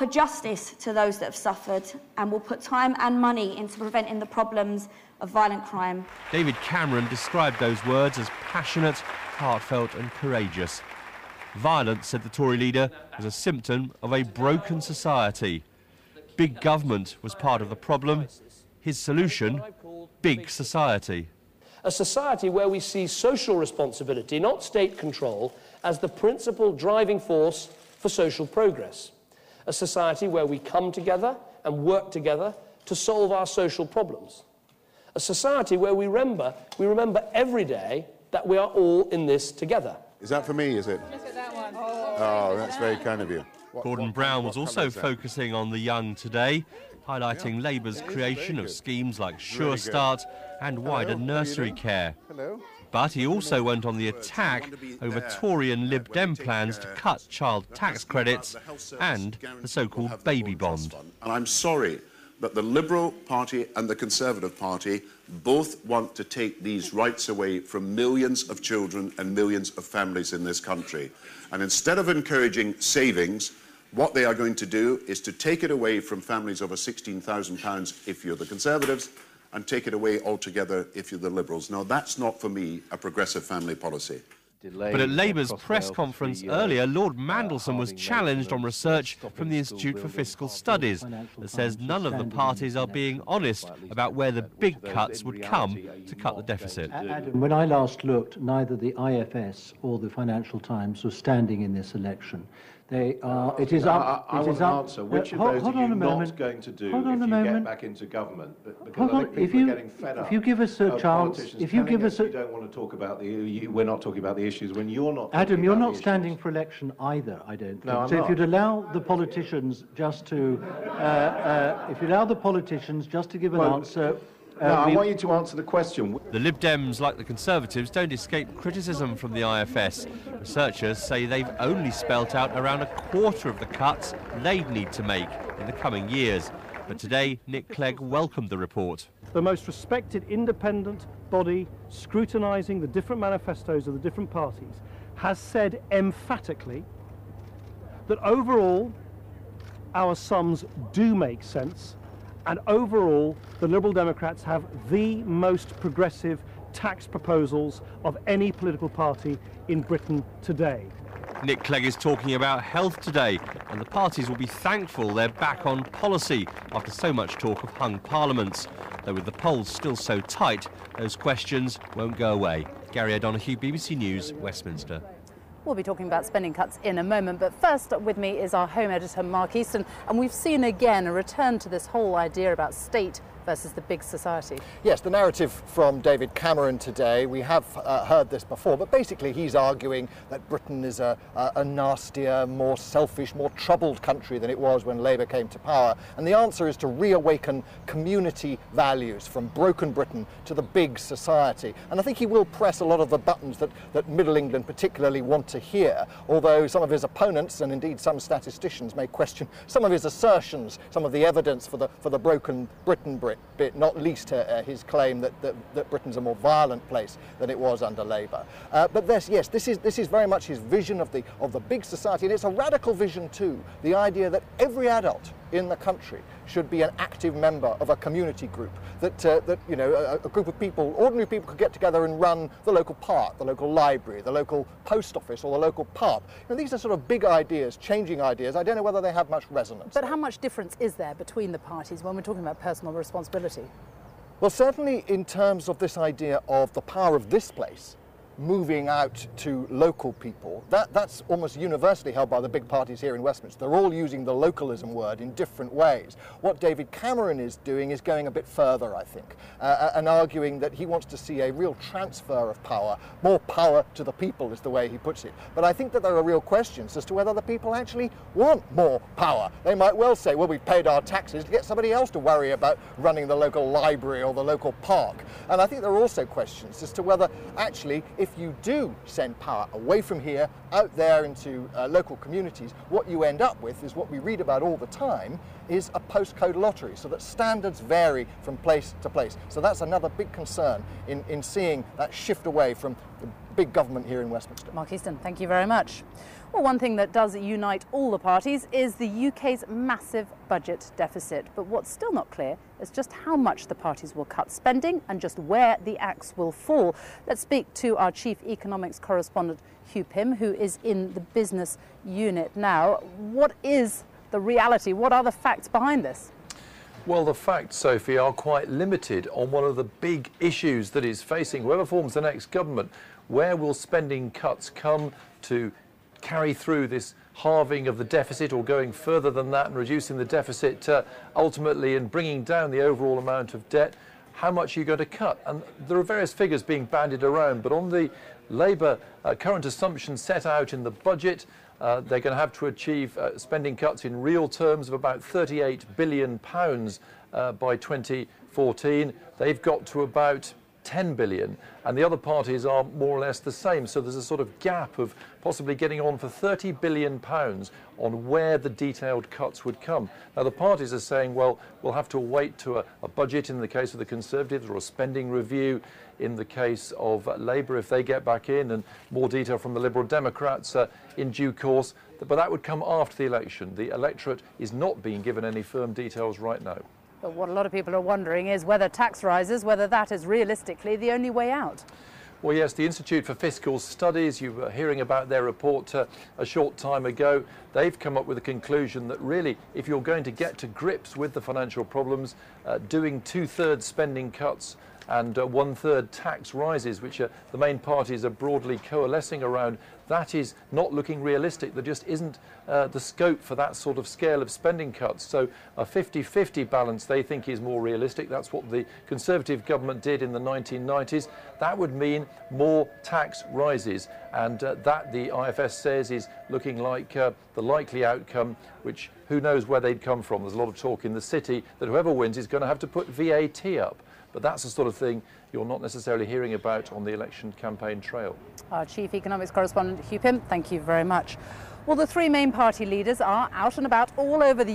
for justice to those that have suffered and will put time and money into preventing the problems of violent crime. David Cameron described those words as passionate, heartfelt and courageous. Violence, said the Tory leader, was a symptom of a broken society. Big government was part of the problem. His solution, big society. A society where we see social responsibility, not state control, as the principal driving force for social progress. A society where we come together and work together to solve our social problems. A society where we remember every day that we are all in this together. Is that for me, is it? Look at that one. Oh, that's very kind of you. Gordon Brown was also focusing on the young today, highlighting Labour's creation of schemes like Sure Start and wider nursery care. But he also went on the attack over Tory and Lib Dem plans to cut child tax credits and the so-called baby bond. And I'm sorry, but the Liberal Party and the Conservative Party both want to take these rights away from millions of children and millions of families in this country. And instead of encouraging savings, what they are going to do is to take it away from families over £16,000 if you're the Conservatives, and take it away altogether if you're the Liberals. Now, that's not, for me, a progressive family policy. But at Labour's press conference earlier, Lord Mandelson was challenged on research from the Institute for Fiscal Studies that says none of the parties are being honest about where the big cuts would come to cut the deficit. Adam, when I last looked, neither the IFS or the Financial Times was standing in this election. They are. It is up. I want to answer. Which of those are you not going to do if you get back into government? Because I think people are getting fed up. If you give us a chance, if you give us a, you don't want to talk about the. We're not talking about the issues when you're not. Adam, you're not standing for election either. I don't think. No, I'm so not. if you'd allow the politicians just to, if you allow the politicians just to give an answer. No, I want you to answer the question. The Lib Dems, like the Conservatives, don't escape criticism from the IFS. Researchers say they've only spelt out around a quarter of the cuts they'd need to make in the coming years. But today, Nick Clegg welcomed the report. The most respected independent body scrutinising the different manifestos of the different parties has said emphatically that overall our sums do make sense. And overall, the Liberal Democrats have the most progressive tax proposals of any political party in Britain today. Nick Clegg is talking about health today, and the parties will be thankful they're back on policy after so much talk of hung parliaments. Though with the polls still so tight, those questions won't go away. Gary O'Donoghue, BBC News, Westminster. We'll be talking about spending cuts in a moment, but first with me is our home editor, Mark Easton, and we've seen again a return to this whole idea about state versus the big society. Yes, the narrative from David Cameron today, we have heard this before, but basically he's arguing that Britain is a nastier, more selfish, more troubled country than it was when Labour came to power. And the answer is to reawaken community values from broken Britain to the big society. And I think he will press a lot of the buttons that Middle England particularly want to hear, although some of his opponents, and indeed some statisticians, may question some of his assertions, some of the evidence for the broken Britain bit, not least his claim that Britain's a more violent place than it was under Labour. But this is very much his vision of the big society, and it's a radical vision too. The idea that every adult in the country should be an active member of a community group, that you know, a group of people, ordinary people, could get together and run the local park, the local library, the local post office or the local pub. You know, these are sort of big ideas, changing ideas. I don't know whether they have much resonance. But how much difference is there between the parties when we're talking about personal responsibility? Well, certainly in terms of this idea of the power of this place moving out to local people, that's almost universally held by the big parties here in Westminster. They're all using the localism word in different ways. What David Cameron is doing is going a bit further, I think, and arguing that he wants to see a real transfer of power. More power to the people is the way he puts it. But I think that there are real questions as to whether the people actually want more power. They might well say, well, we've paid our taxes to get somebody else to worry about running the local library or the local park. And I think there are also questions as to whether actually, if you do send power away from here, out there into local communities, what you end up with is what we read about all the time, is a postcode lottery, so that standards vary from place to place. So that's another big concern in seeing that shift away from the big government here in Westminster. Mark Easton, thank you very much. Well, one thing that does unite all the parties is the UK's massive budget deficit. But what's still not clear is just how much the parties will cut spending and just where the axe will fall. Let's speak to our chief economics correspondent, Hugh Pym, who is in the business unit now. What is the reality? What are the facts behind this? Well, the facts, Sophie, are quite limited on one of the big issues that is facing whoever forms the next government. Where will spending cuts come to carry through this halving of the deficit, or going further than that and reducing the deficit ultimately and bringing down the overall amount of debt? How much are you going to cut? And there are various figures being bandied around, but on the Labour current assumptions set out in the budget, they're going to have to achieve spending cuts in real terms of about £38 billion by 2014. They've got to about 10 billion, and the other parties are more or less the same. So there's a sort of gap of possibly getting on for £30 billion on where the detailed cuts would come. Now, the parties are saying, well, we'll have to wait to a budget in the case of the Conservatives, or a spending review in the case of Labour if they get back in, and more detail from the Liberal Democrats in due course. But that would come after the election. The electorate is not being given any firm details right now. But what a lot of people are wondering is whether tax rises, whether that is realistically the only way out. Well, yes, the Institute for Fiscal Studies, you were hearing about their report a short time ago. They've come up with a conclusion that really, if you're going to get to grips with the financial problems, doing 2/3 spending cuts and 1/3 tax rises, which the main parties are broadly coalescing around, that is not looking realistic. There just isn't the scope for that sort of scale of spending cuts. So a 50-50 balance they think is more realistic. That's what the Conservative government did in the 1990s. That would mean more tax rises, and that, the IFS says, is looking like the likely outcome, which who knows where they'd come from. There's a lot of talk in the city that whoever wins is going to have to put VAT up. But that's the sort of thing you're not necessarily hearing about on the election campaign trail. Our chief economics correspondent, Hugh Pym, thank you very much. Well, the three main party leaders are out and about all over the